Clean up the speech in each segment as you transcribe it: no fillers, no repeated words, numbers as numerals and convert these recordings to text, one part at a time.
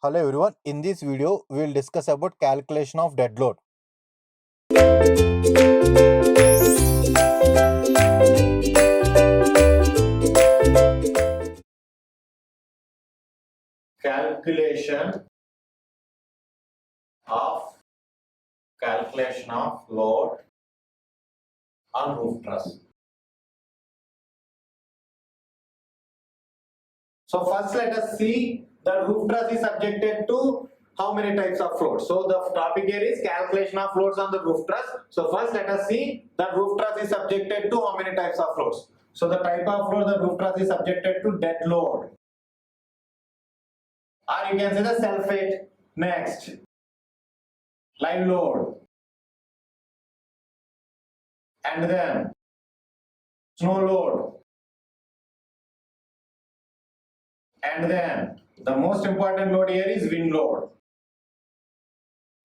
Hello everyone, in this video we will discuss about calculation of dead load. Calculation of load on roof truss. So first let us see the roof truss is subjected to how many types of loads. So the topic here is calculation of loads on the roof truss. So first let us see the roof truss is subjected to how many types of loads. So the type of load the roof truss is subjected to dead load, or you can say the self-weight. Next, live load, and then snow load, and then the most important load here is wind load.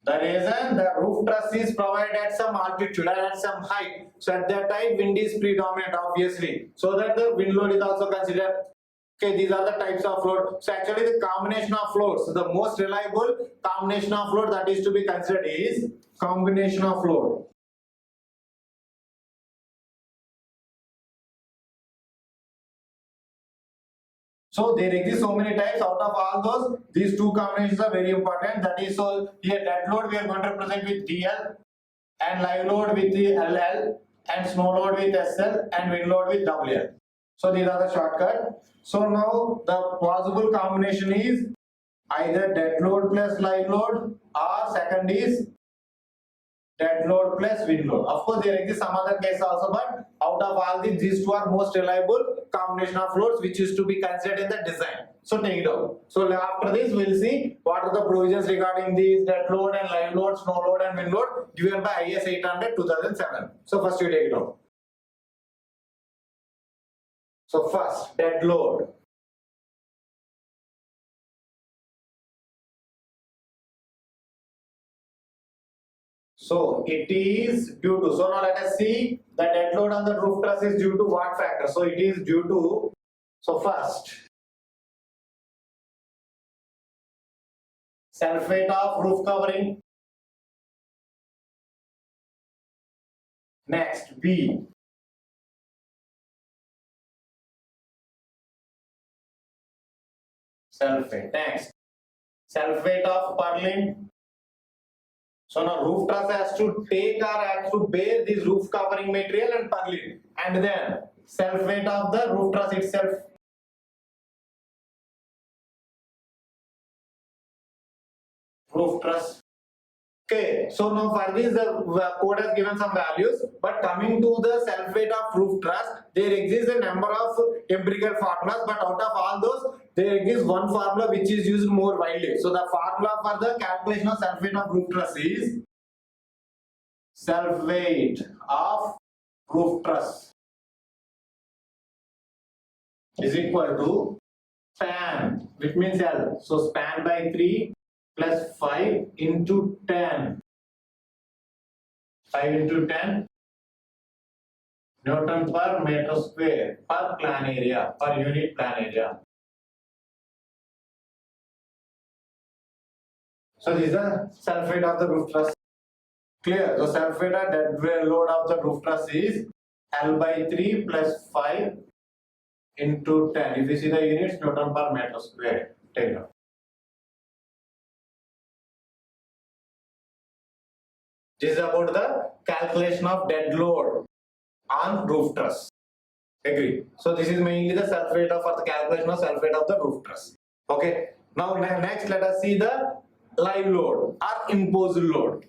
The reason the roof truss is provided at some altitude and at some height, so at that height wind is predominant obviously, so that the wind load is also considered. Okay, these are the types of load. So actually the combination of loads, so the most reliable combination of load that is to be considered is combination of load. So there exist so many types. Out of all those, these two combinations are very important. That is, so here dead load we are going to represent with DL, and live load with the LL, and snow load with SL, and wind load with WL. So these are the shortcut. So now the possible combination is either dead load plus live load, or second is dead load plus wind load. Of course, there exists some other case also, but out of all these two are most reliable combination of loads which is to be considered in the design. So take it out. So after this, we'll see what are the provisions regarding these dead load and live load, snow load, and wind load given by IS 800 2007. So first you take it out. So first, dead load. So it is due to, so now let us see the dead load on the roof truss is due to what factor. So it is due to, so first, self-weight of roof covering. Next, B. Self-weight. Next, self-weight of purlin. So now roof truss has to take or has to bear this roof covering material and purlin, and then self-weight of the roof truss itself. Roof truss. Okay, so now for this the code has given some values, but coming to the self-weight of roof truss, there exists a number of empirical formulas, but out of all those, there exists one formula which is used more widely. So the formula for the calculation of self-weight of roof truss is self-weight of roof truss is equal to span, which means L. So span by 3 plus 5 into 10. 5 into 10 Newton per meter square per plan area, per unit plan area. So this is the self-weight of the roof truss. Clear? The self-weight or dead load of the roof truss is L by 3 plus 5 into 10. If you see the units, Newton per meter square. Take it out. This is about the calculation of dead load on roof truss. Agree? So this is mainly the self-weight of, for the calculation of self-weight of the roof truss. Okay. Now next let us see the live load or imposed load.